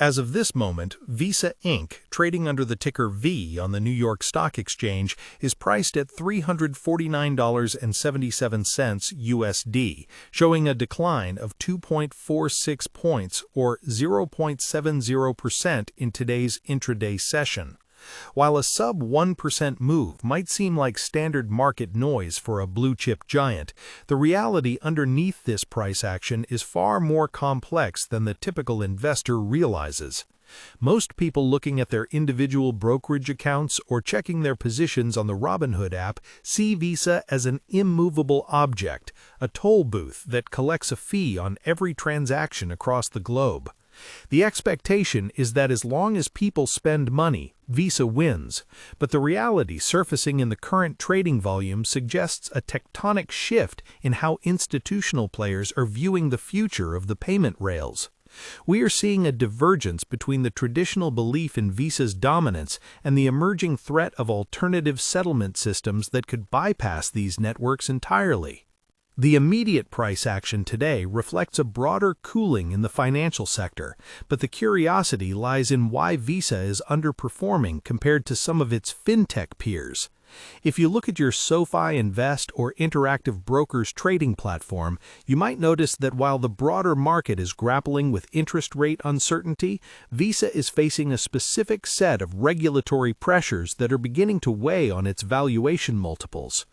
As of this moment, Visa Inc., trading under the ticker V on the New York Stock Exchange, is priced at $349.77 USD, showing a decline of 2.46 points or 0.70% in today's intraday session. While a sub-1% move might seem like standard market noise for a blue-chip giant, the reality underneath this price action is far more complex than the typical investor realizes. Most people looking at their individual brokerage accounts or checking their positions on the Robinhood app see Visa as an immovable object, a toll booth that collects a fee on every transaction across the globe. The expectation is that as long as people spend money, Visa wins, but the reality surfacing in the current trading volume suggests a tectonic shift in how institutional players are viewing the future of the payment rails. We are seeing a divergence between the traditional belief in Visa's dominance and the emerging threat of alternative settlement systems that could bypass these networks entirely. The immediate price action today reflects a broader cooling in the financial sector, but the curiosity lies in why Visa is underperforming compared to some of its fintech peers. If you look at your SoFi Invest or Interactive Brokers trading platform, you might notice that while the broader market is grappling with interest rate uncertainty, Visa is facing a specific set of regulatory pressures that are beginning to weigh on its valuation multiples.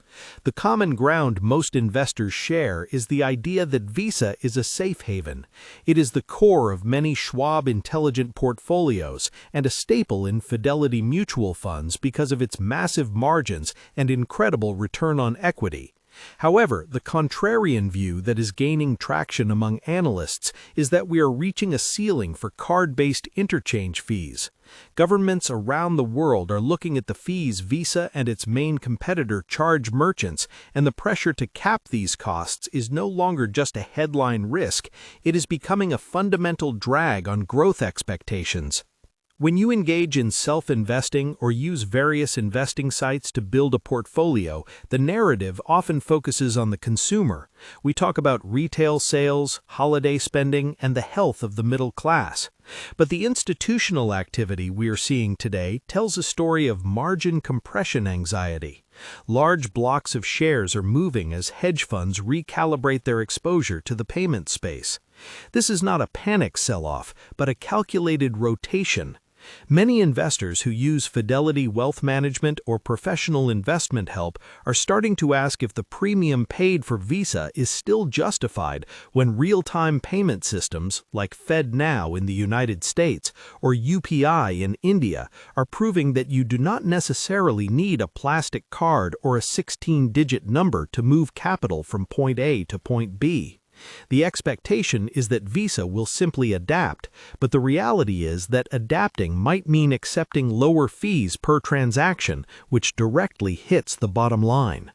The common ground most investors share is the idea that Visa is a safe haven. It is the core of many Schwab Intelligent portfolios and a staple in Fidelity mutual funds because of its massive margins and incredible return on equity. However, the contrarian view that is gaining traction among analysts is that we are reaching a ceiling for card-based interchange fees. Governments around the world are looking at the fees Visa and its main competitor charge merchants, and the pressure to cap these costs is no longer just a headline risk, it is becoming a fundamental drag on growth expectations. When you engage in self-investing or use various investing sites to build a portfolio, the narrative often focuses on the consumer. We talk about retail sales, holiday spending, and the health of the middle class. But the institutional activity we are seeing today tells a story of margin compression anxiety. Large blocks of shares are moving as hedge funds recalibrate their exposure to the payment space. This is not a panic sell-off, but a calculated rotation. Many investors who use Fidelity Wealth Management or professional investment help are starting to ask if the premium paid for Visa is still justified when real-time payment systems like FedNow in the United States or UPI in India are proving that you do not necessarily need a plastic card or a 16-digit number to move capital from point A to point B. The expectation is that Visa will simply adapt, but the reality is that adapting might mean accepting lower fees per transaction, which directly hits the bottom line.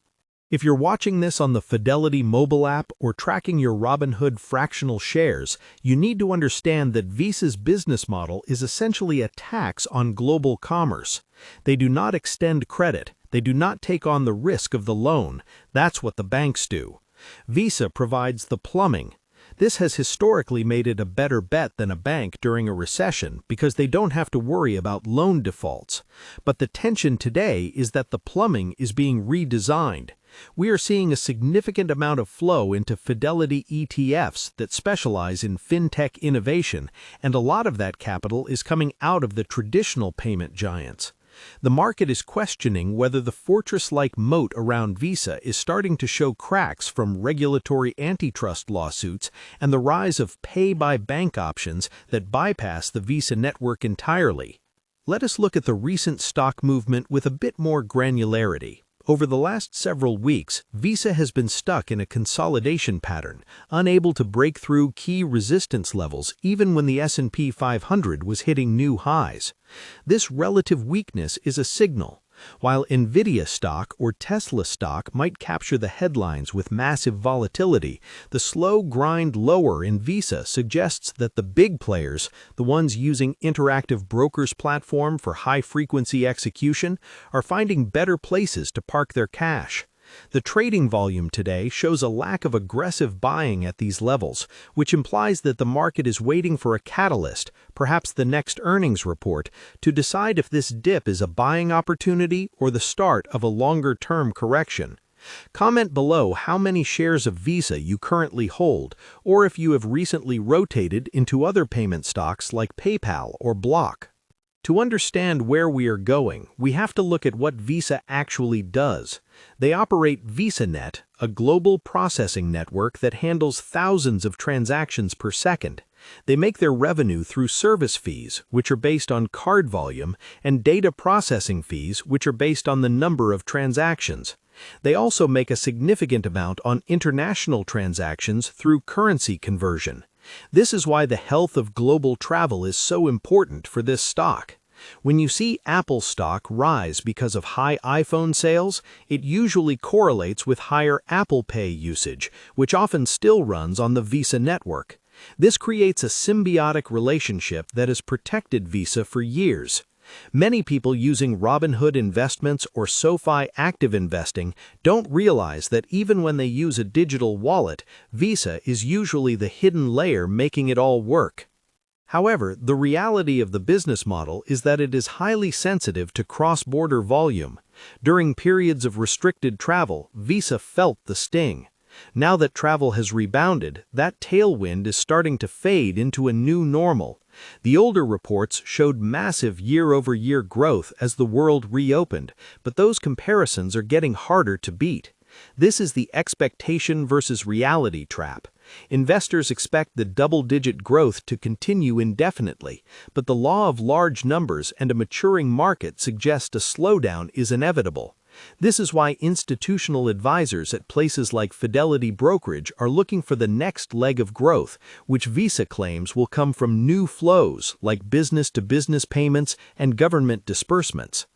If you're watching this on the Fidelity mobile app or tracking your Robinhood fractional shares, you need to understand that Visa's business model is essentially a tax on global commerce. They do not extend credit. They do not take on the risk of the loan. That's what the banks do. Visa provides the plumbing. This has historically made it a better bet than a bank during a recession because they don't have to worry about loan defaults. But the tension today is that the plumbing is being redesigned. We are seeing a significant amount of flow into Fidelity ETFs that specialize in fintech innovation, and a lot of that capital is coming out of the traditional payment giants. The market is questioning whether the fortress-like moat around Visa is starting to show cracks from regulatory antitrust lawsuits and the rise of pay-by-bank options that bypass the Visa network entirely. Let us look at the recent stock movement with a bit more granularity. Over the last several weeks, Visa has been stuck in a consolidation pattern, unable to break through key resistance levels even when the S&P 500 was hitting new highs. This relative weakness is a signal. While Nvidia stock or Tesla stock might capture the headlines with massive volatility, the slow grind lower in Visa suggests that the big players, the ones using Interactive Brokers platform for high-frequency execution, are finding better places to park their cash. The trading volume today shows a lack of aggressive buying at these levels, which implies that the market is waiting for a catalyst, perhaps the next earnings report, to decide if this dip is a buying opportunity or the start of a longer-term correction. Comment below how many shares of Visa you currently hold, or if you have recently rotated into other payment stocks like PayPal or Block. To understand where we are going, we have to look at what Visa actually does. They operate VisaNet, a global processing network that handles thousands of transactions per second. They make their revenue through service fees, which are based on card volume, and data processing fees, which are based on the number of transactions. They also make a significant amount on international transactions through currency conversion. This is why the health of global travel is so important for this stock. When you see Apple stock rise because of high iPhone sales, it usually correlates with higher Apple Pay usage, which often still runs on the Visa network. This creates a symbiotic relationship that has protected Visa for years. Many people using Robinhood Investments or SoFi Active Investing don't realize that even when they use a digital wallet, Visa is usually the hidden layer making it all work. However, the reality of the business model is that it is highly sensitive to cross-border volume. During periods of restricted travel, Visa felt the sting. Now that travel has rebounded, that tailwind is starting to fade into a new normal. The older reports showed massive year-over-year growth as the world reopened, but those comparisons are getting harder to beat. This is the expectation versus reality trap. Investors expect the double-digit growth to continue indefinitely, but the law of large numbers and a maturing market suggest a slowdown is inevitable. This is why institutional advisors at places like Fidelity Brokerage are looking for the next leg of growth, which Visa claims will come from new flows like business-to-business payments and government disbursements.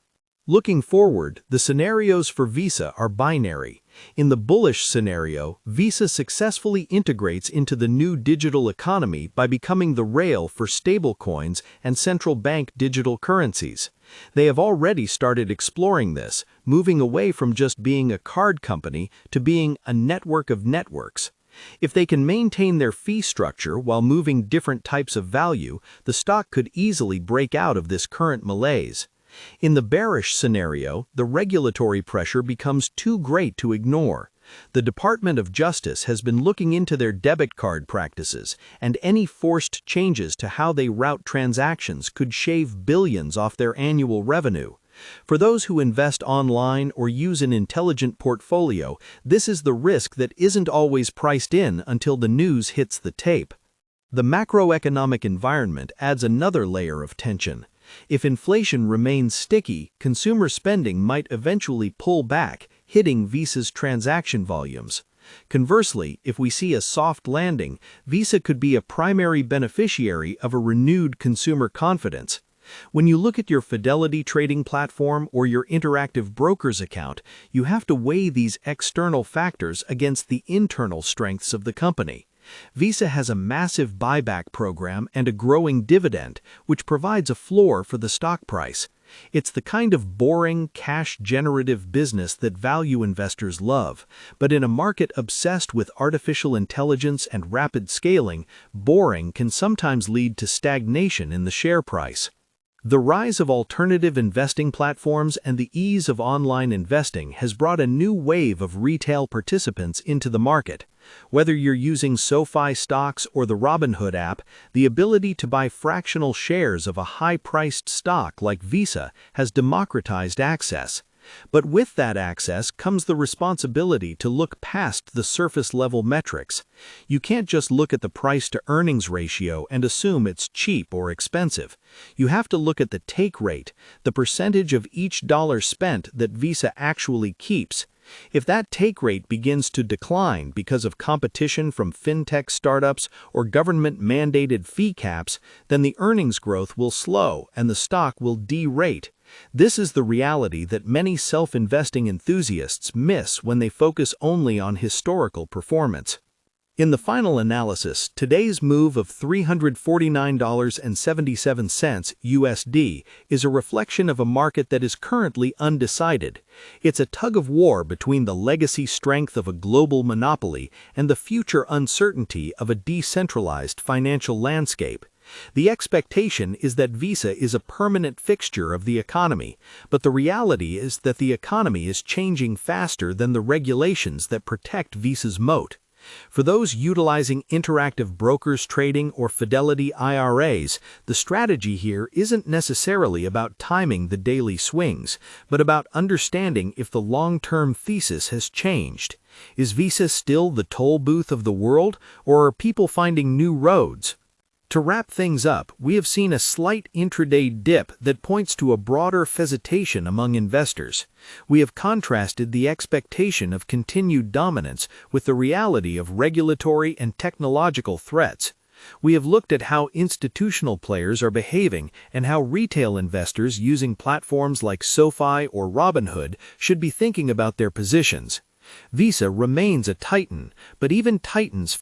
Looking forward, the scenarios for Visa are binary. In the bullish scenario, Visa successfully integrates into the new digital economy by becoming the rail for stablecoins and central bank digital currencies. They have already started exploring this, moving away from just being a card company to being a network of networks. If they can maintain their fee structure while moving different types of value, the stock could easily break out of this current malaise. In the bearish scenario, the regulatory pressure becomes too great to ignore. The Department of Justice has been looking into their debit card practices, and any forced changes to how they route transactions could shave billions off their annual revenue. For those who invest online or use an intelligent portfolio, this is the risk that isn't always priced in until the news hits the tape. The macroeconomic environment adds another layer of tension. If inflation remains sticky, consumer spending might eventually pull back, hitting Visa's transaction volumes. Conversely, if we see a soft landing, Visa could be a primary beneficiary of a renewed consumer confidence. When you look at your Fidelity trading platform or your Interactive Brokers account, you have to weigh these external factors against the internal strengths of the company. Visa has a massive buyback program and a growing dividend, which provides a floor for the stock price. It's the kind of boring, cash-generative business that value investors love, but in a market obsessed with artificial intelligence and rapid scaling, boring can sometimes lead to stagnation in the share price. The rise of alternative investing platforms and the ease of online investing has brought a new wave of retail participants into the market. Whether you're using SoFi stocks or the Robinhood app, the ability to buy fractional shares of a high-priced stock like Visa has democratized access. But with that access comes the responsibility to look past the surface-level metrics. You can't just look at the price-to-earnings ratio and assume it's cheap or expensive. You have to look at the take rate, the percentage of each dollar spent that Visa actually keeps. If that take rate begins to decline because of competition from fintech startups or government-mandated fee caps, then the earnings growth will slow and the stock will de-rate. This is the reality that many self-investing enthusiasts miss when they focus only on historical performance. In the final analysis, today's move of $349.77 USD is a reflection of a market that is currently undecided. It's a tug-of-war between the legacy strength of a global monopoly and the future uncertainty of a decentralized financial landscape. The expectation is that Visa is a permanent fixture of the economy, but the reality is that the economy is changing faster than the regulations that protect Visa's moat. For those utilizing interactive brokers trading or Fidelity IRAs, the strategy here isn't necessarily about timing the daily swings, but about understanding if the long-term thesis has changed. Is Visa still the toll booth of the world, or are people finding new roads? To wrap things up, we have seen a slight intraday dip that points to a broader hesitation among investors. We have contrasted the expectation of continued dominance with the reality of regulatory and technological threats. We have looked at how institutional players are behaving and how retail investors using platforms like SoFi or Robinhood should be thinking about their positions. Visa remains a titan, but even titans